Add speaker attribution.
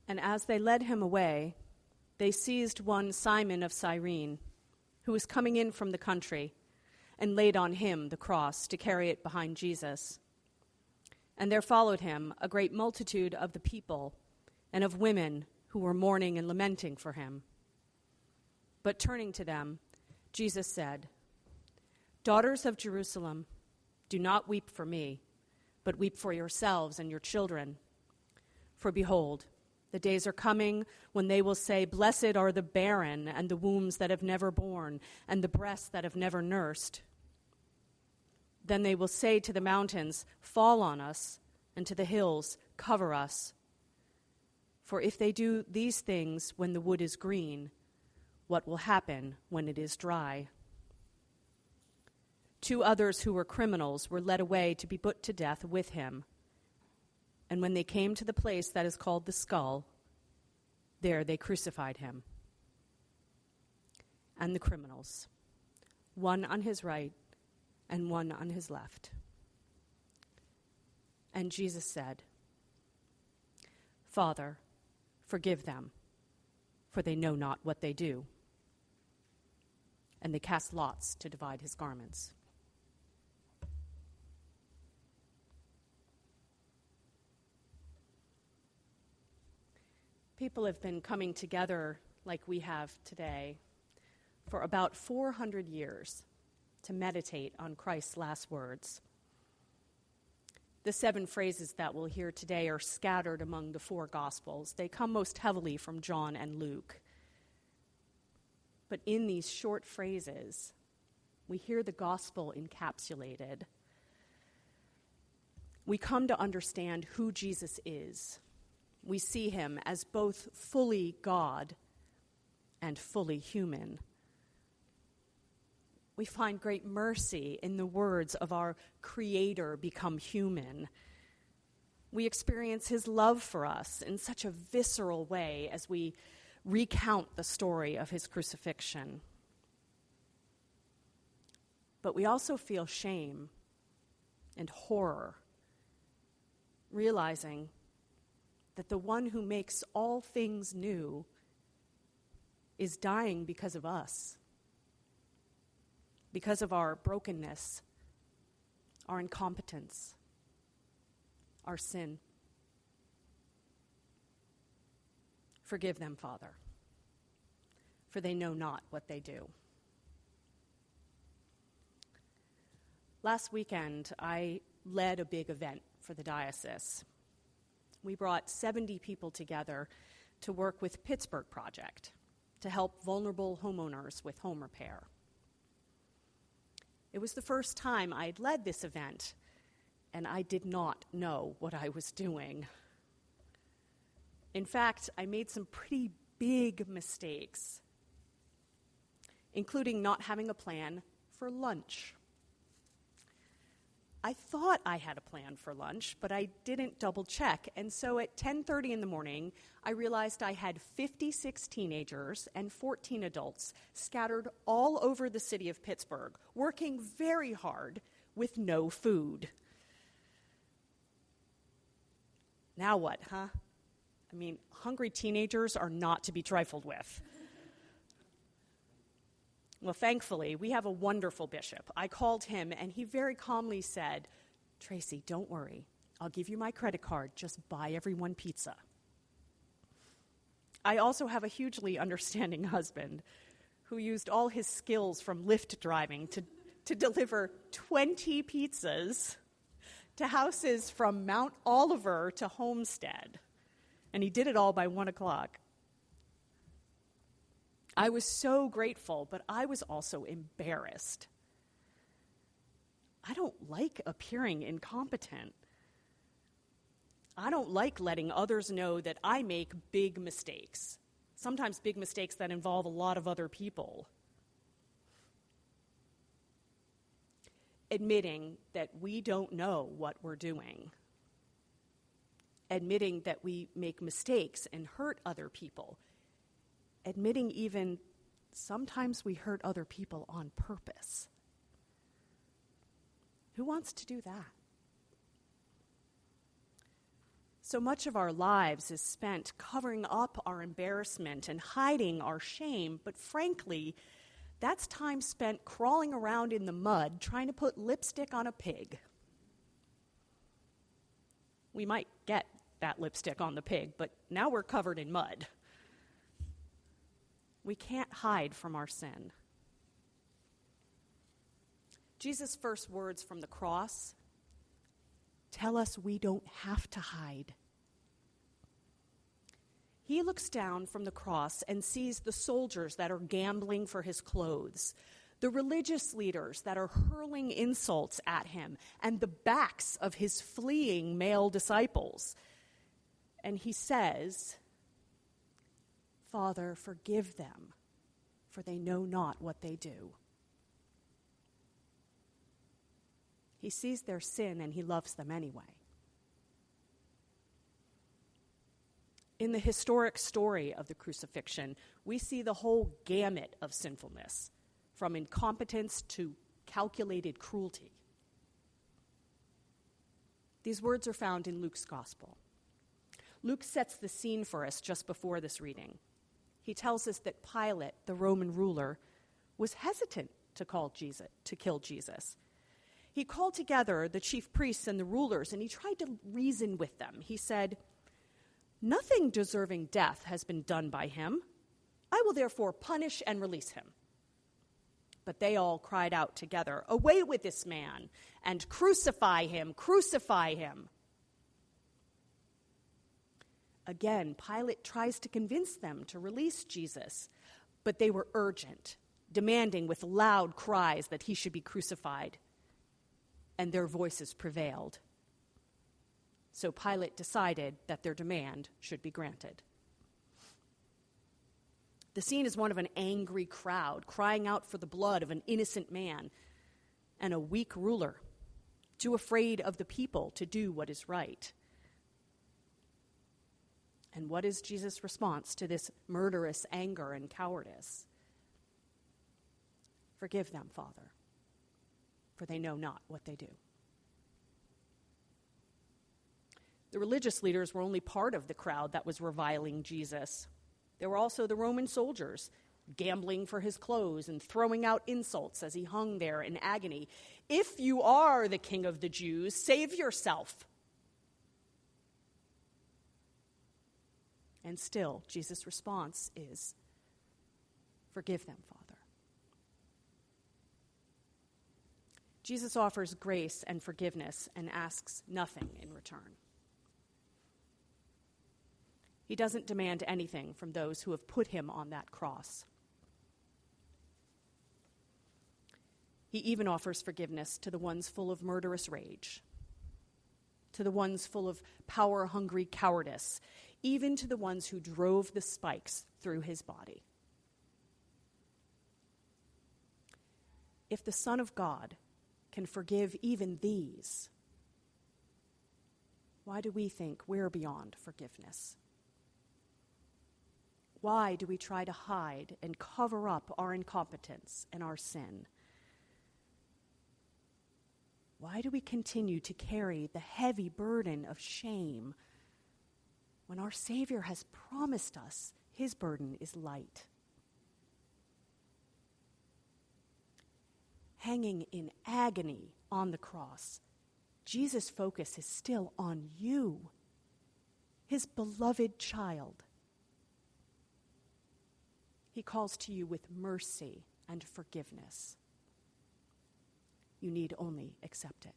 Speaker 1: And as they led him away, they seized one Simon of Cyrene, who was coming in from the country, and laid on him the cross to carry it behind Jesus. And there followed him a great multitude of the people and of women who were mourning and lamenting for him. But turning to them, Jesus said, "Daughters of Jerusalem, do not weep for me, but weep for yourselves and your children. For behold, the days are coming when they will say, 'Blessed are the barren and the wombs that have never borne and the breasts that have never nursed.' Then they will say to the mountains, 'Fall on us,' and to the hills, 'Cover us.' For if they do these things when the wood is green, what will happen when it is dry?" 2 others who were criminals were led away to be put to death with him. And when they came to the place that is called the Skull, there they crucified him and the criminals, one on his right and one on his left. And Jesus said, "Father, forgive them, for they know not what they do." And they cast lots to divide his garments. People have been coming together like we have today for about 400 years to meditate on Christ's last words. The 7 phrases that we'll hear today are scattered among the 4 Gospels. They come most heavily from John and Luke. But in these short phrases, we hear the gospel encapsulated. We come to understand who Jesus is. We see him as both fully God and fully human. We find great mercy in the words of our Creator become human. We experience his love for us in such a visceral way as we recount the story of his crucifixion. But we also feel shame and horror, realizing that the one who makes all things new is dying because of us, because of our brokenness, our incompetence, our sin. Forgive them, Father, for they know not what they do. Last weekend, I led a big event for the diocese. We brought 70 people together to work with Pittsburgh Project to help vulnerable homeowners with home repair. It was the first time I'd led this event, and I did not know what I was doing. In fact, I made some pretty big mistakes, including not having a plan for lunch. I thought I had a plan for lunch, but I didn't double check. And so at 10:30 in the morning, I realized I had 56 teenagers and 14 adults scattered all over the city of Pittsburgh, working very hard with no food. Now what, huh? I mean, hungry teenagers are not to be trifled with. Well, thankfully, we have a wonderful bishop. I called him, and he very calmly said, "Tracy, don't worry. I'll give you my credit card. Just buy everyone pizza." I also have a hugely understanding husband who used all his skills from Lyft driving to deliver 20 pizzas to houses from Mount Oliver to Homestead. And he did it all by 1 o'clock. I was so grateful, but I was also embarrassed. I don't like appearing incompetent. I don't like letting others know that I make big mistakes, sometimes big mistakes that involve a lot of other people. Admitting that we don't know what we're doing. Admitting that we make mistakes and hurt other people. Admitting even sometimes we hurt other people on purpose. Who wants to do that? So much of our lives is spent covering up our embarrassment and hiding our shame, but frankly, that's time spent crawling around in the mud trying to put lipstick on a pig. We might get that lipstick on the pig, but now we're covered in mud. We can't hide from our sin. Jesus' first words from the cross tell us we don't have to hide. He looks down from the cross and sees the soldiers that are gambling for his clothes, the religious leaders that are hurling insults at him, and the backs of his fleeing male disciples. And he says, "Father, forgive them, for they know not what they do." He sees their sin and he loves them anyway. In the historic story of the crucifixion, we see the whole gamut of sinfulness, from incompetence to calculated cruelty. These words are found in Luke's gospel. Luke sets the scene for us just before this reading. He tells us that Pilate, the Roman ruler, was hesitant to kill Jesus. He called together the chief priests and the rulers, and he tried to reason with them. He said, "Nothing deserving death has been done by him. I will therefore punish and release him." But they all cried out together, "Away with this man, and crucify him, crucify him." Again, Pilate tries to convince them to release Jesus, but they were urgent, demanding with loud cries that he should be crucified. And their voices prevailed. So Pilate decided that their demand should be granted. The scene is one of an angry crowd crying out for the blood of an innocent man and a weak ruler, too afraid of the people to do what is right. And what is Jesus' response to this murderous anger and cowardice? "Forgive them, Father, for they know not what they do." The religious leaders were only part of the crowd that was reviling Jesus. There were also the Roman soldiers gambling for his clothes and throwing out insults as he hung there in agony. "If you are the King of the Jews, save yourself." And still, Jesus' response is, "Forgive them, Father." Jesus offers grace and forgiveness and asks nothing in return. He doesn't demand anything from those who have put him on that cross. He even offers forgiveness to the ones full of murderous rage, to the ones full of power-hungry cowardice, even to the ones who drove the spikes through his body. If the Son of God can forgive even these, why do we think we're beyond forgiveness? Why do we try to hide and cover up our incompetence and our sin? Why do we continue to carry the heavy burden of shame when our Savior has promised us his burden is light? Hanging in agony on the cross, Jesus' focus is still on you, his beloved child. He calls to you with mercy and forgiveness. You need only accept it.